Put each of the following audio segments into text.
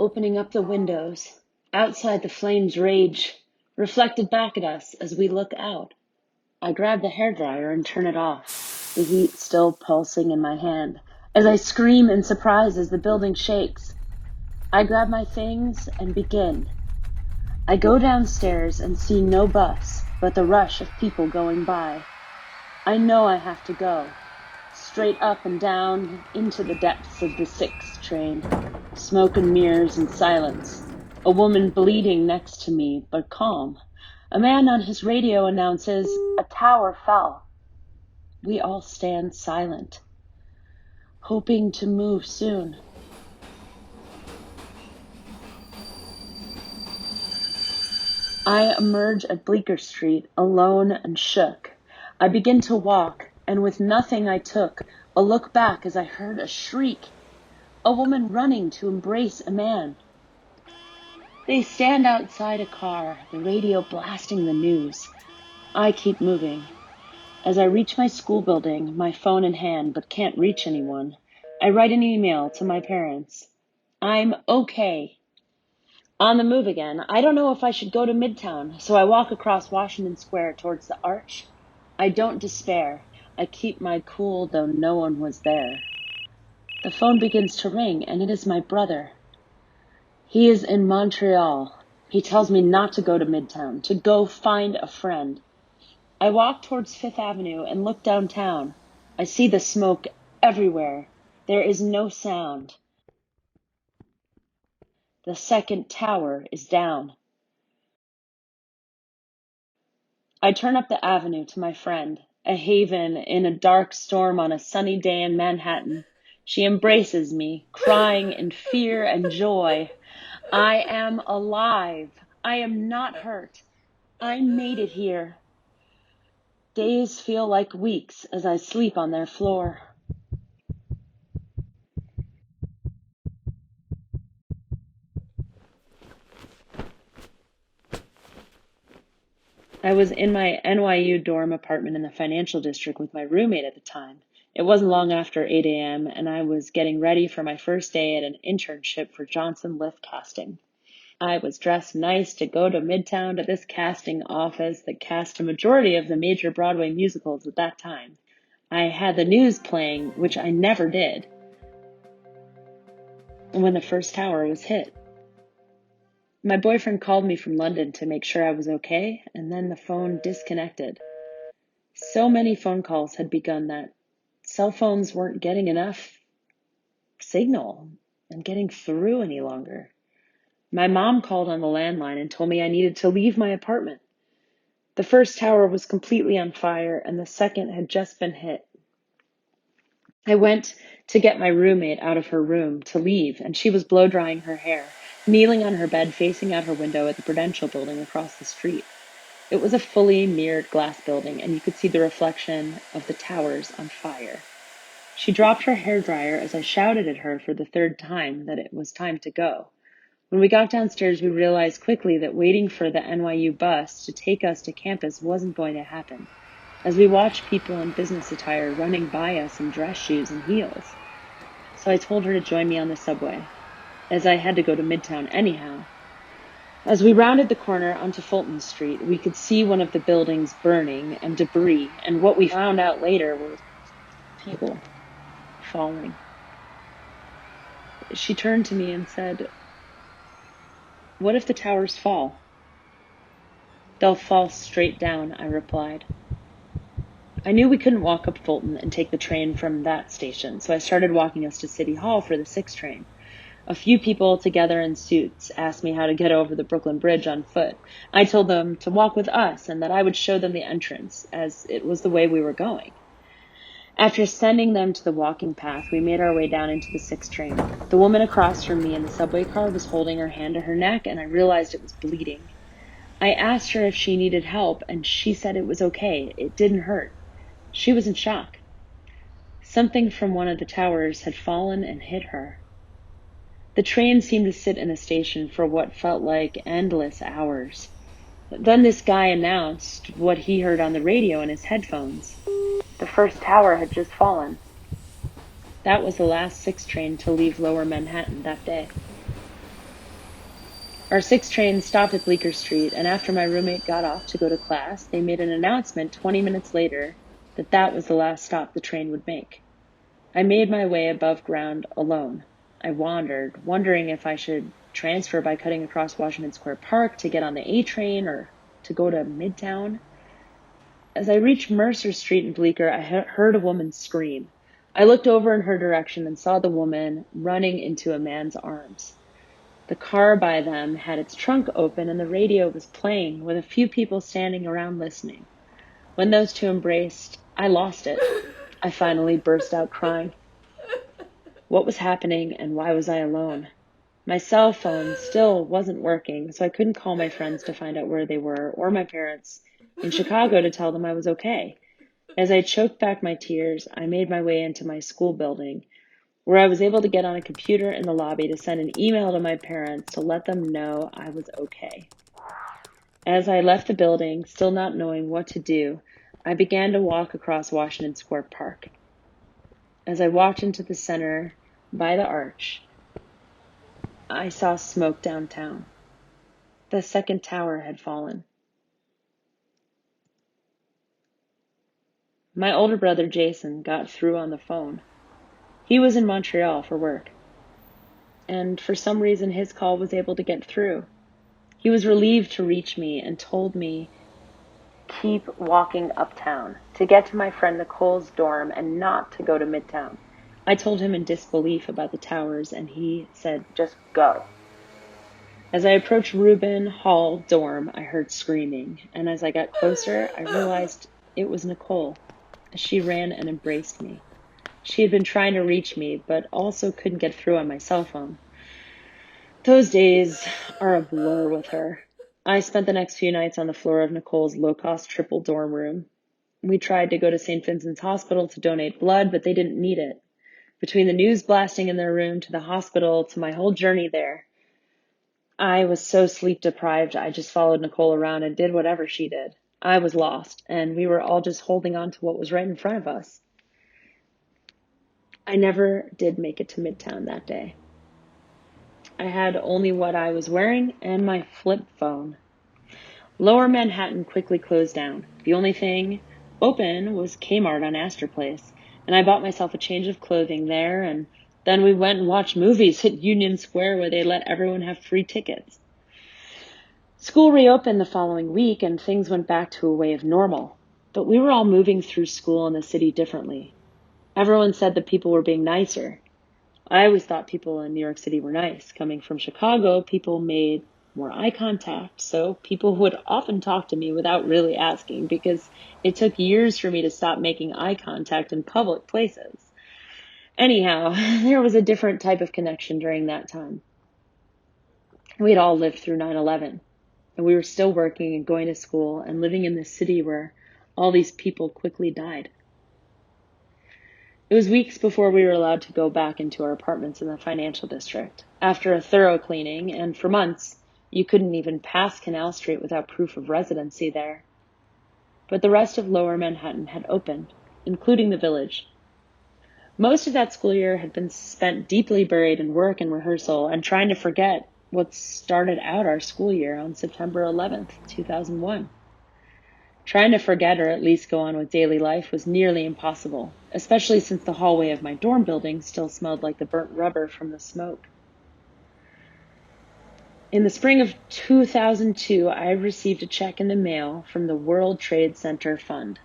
opening up the windows. Outside, the flames rage, reflected back at us as we look out. I grab the hairdryer and turn it off, the heat still pulsing in my hand, as I scream in surprise as the building shakes. I grab my things and begin. I go downstairs and see no bus, but the rush of people going by. I know I have to go, straight up and down into the depths of the 6 train. Smoke and mirrors and silence. A woman bleeding next to me, but calm. A man on his radio announces, "A tower fell." We all stand silent, hoping to move soon. I emerge at Bleecker Street, alone and shook. I begin to walk, and with nothing I took, a look back as I heard a shriek. A woman running to embrace a man. They stand outside a car, the radio blasting the news. I keep moving. As I reach my school building, my phone in hand, but can't reach anyone, I write an email to my parents. I'm okay. On the move again, I don't know if I should go to Midtown, so I walk across Washington Square towards the Arch. I don't despair. I keep my cool, though no one was there. The phone begins to ring, and it is my brother. He is in Montreal. He tells me not to go to Midtown, to go find a friend. I walk towards Fifth Avenue and look downtown. I see the smoke everywhere. There is no sound. The second tower is down. I turn up the avenue to my friend, a haven in a dark storm on a sunny day in Manhattan. She embraces me, crying in fear and joy. I am alive. I am not hurt. I made it here. Days feel like weeks as I sleep on their floor. I was in my NYU dorm apartment in the financial district with my roommate at the time. It wasn't long after 8 a.m., and I was getting ready for my first day at an internship for Johnson Lift Casting. I was dressed nice to go to Midtown to this casting office that cast a majority of the major Broadway musicals at that time. I had the news playing, which I never did, when the first tower was hit. My boyfriend called me from London to make sure I was okay, and then the phone disconnected. So many phone calls had begun that cell phones weren't getting enough signal and getting through any longer. My mom called on the landline and told me I needed to leave my apartment. The first tower was completely on fire, and the second had just been hit. I went to get my roommate out of her room to leave, and she was blow-drying her hair, kneeling on her bed facing out her window at the Prudential building across the street. It was a fully mirrored glass building, and you could see the reflection of the towers on fire. She dropped her hairdryer as I shouted at her for the 3rd time that it was time to go. When we got downstairs, we realized quickly that waiting for the NYU bus to take us to campus wasn't going to happen, as we watched people in business attire running by us in dress shoes and heels. So I told her to join me on the subway, as I had to go to Midtown anyhow. As we rounded the corner onto Fulton Street, we could see one of the buildings burning and debris, and what we found out later were people falling. She turned to me and said, "What if the towers fall?" "They'll fall straight down," I replied. I knew we couldn't walk up Fulton and take the train from that station, so I started walking us to City Hall for the 6 train. A few people together in suits asked me how to get over the Brooklyn Bridge on foot. I told them to walk with us and that I would show them the entrance, as it was the way we were going. After sending them to the walking path, we made our way down into the 6 train. The woman across from me in the subway car was holding her hand to her neck, and I realized it was bleeding. I asked her if she needed help, and she said it was okay. It didn't hurt. She was in shock. Something from one of the towers had fallen and hit her. The train seemed to sit in the station for what felt like endless hours. Then this guy announced what he heard on the radio in his headphones. The first tower had just fallen. That was the last 6 train to leave Lower Manhattan that day. Our 6 train stopped at Bleecker Street, and after my roommate got off to go to class, they made an announcement 20 minutes later that that was the last stop the train would make. I made my way above ground alone. I wandered, wondering if I should transfer by cutting across Washington Square Park to get on the A train or to go to Midtown. As I reached Mercer Street in Bleecker, I heard a woman scream. I looked over in her direction and saw the woman running into a man's arms. The car by them had its trunk open and the radio was playing with a few people standing around listening. When those two embraced, I lost it. I finally burst out crying. What was happening and why was I alone? My cell phone still wasn't working, so I couldn't call my friends to find out where they were or my parents in Chicago to tell them I was okay. As I choked back my tears, I made my way into my school building, where I was able to get on a computer in the lobby to send an email to my parents to let them know I was okay. As I left the building, still not knowing what to do, I began to walk across Washington Square Park. As I walked into the center by the arch, I saw smoke downtown. The second tower had fallen. My older brother Jason got through on the phone. He was in Montreal for work, and for some reason his call was able to get through. He was relieved to reach me and told me keep walking uptown to get to my friend Nicole's dorm and not to go to Midtown. I told him in disbelief about the towers, and he said, just go. As I approached Reuben Hall dorm, I heard screaming, and as I got closer, I realized it was Nicole, as she ran and embraced me. She had been trying to reach me, but also couldn't get through on my cell phone. Those days are a blur with her. I spent the next few nights on the floor of Nicole's low-cost triple dorm room. We tried to go to St. Vincent's Hospital to donate blood, but they didn't need it. Between the news blasting in their room to the hospital to my whole journey there, I was so sleep deprived, I just followed Nicole around and did whatever she did. I was lost, and we were all just holding on to what was right in front of us. I never did make it to Midtown that day. I had only what I was wearing and my flip phone. Lower Manhattan quickly closed down. The only thing open was Kmart on Astor Place, and I bought myself a change of clothing there, and then we went and watched movies at Union Square where they let everyone have free tickets. School reopened the following week, and things went back to a way of normal, but we were all moving through school in the city differently. Everyone said that people were being nicer. I always thought people in New York City were nice. Coming from Chicago, people made more eye contact, so people would often talk to me without really asking because it took years for me to stop making eye contact in public places. Anyhow, there was a different type of connection during that time. We had all lived through 9/11, and we were still working and going to school and living in this city where all these people quickly died. It was weeks before we were allowed to go back into our apartments in the financial district. After a thorough cleaning, and for months, you couldn't even pass Canal Street without proof of residency there. But the rest of Lower Manhattan had opened, including the Village. Most of that school year had been spent deeply buried in work and rehearsal and trying to forget what started out our school year on September 11th, 2001. Trying to forget or at least go on with daily life was nearly impossible, especially since the hallway of my dorm building still smelled like the burnt rubber from the smoke. In the spring of 2002, I received a check in the mail from the World Trade Center Fund.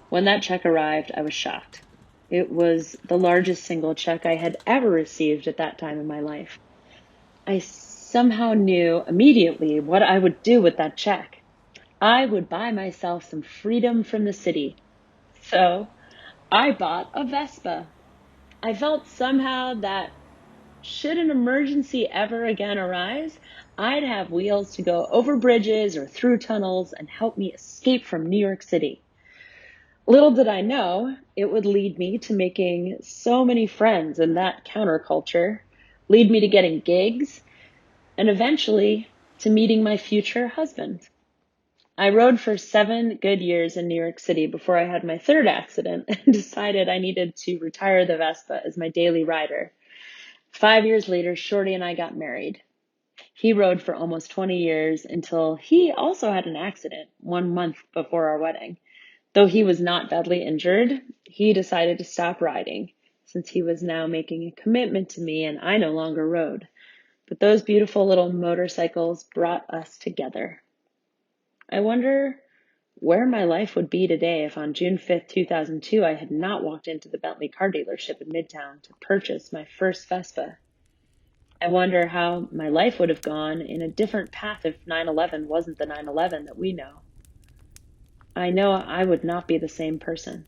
When that check arrived, I was shocked. It was the largest single check I had ever received at that time in my life. I somehow knew immediately what I would do with that check. I would buy myself some freedom from the city. So I bought a Vespa. I felt somehow that should an emergency ever again arise, I'd have wheels to go over bridges or through tunnels and help me escape from New York City. Little did I know, it would lead me to making so many friends in that counterculture, lead me to getting gigs, and eventually to meeting my future husband. I rode for 7 good years in New York City before I had my third accident and decided I needed to retire the Vespa as my daily rider. 5 years later, Shorty and I got married. He rode for almost 20 years until he also had an accident 1 month before our wedding. Though he was not badly injured, he decided to stop riding since he was now making a commitment to me and I no longer rode. But those beautiful little motorcycles brought us together. I wonder where my life would be today if on June 5th, 2002, I had not walked into the Bentley car dealership in Midtown to purchase my first Vespa. I wonder how my life would have gone in a different path if 9/11 wasn't the 9/11 that we know. I know I would not be the same person.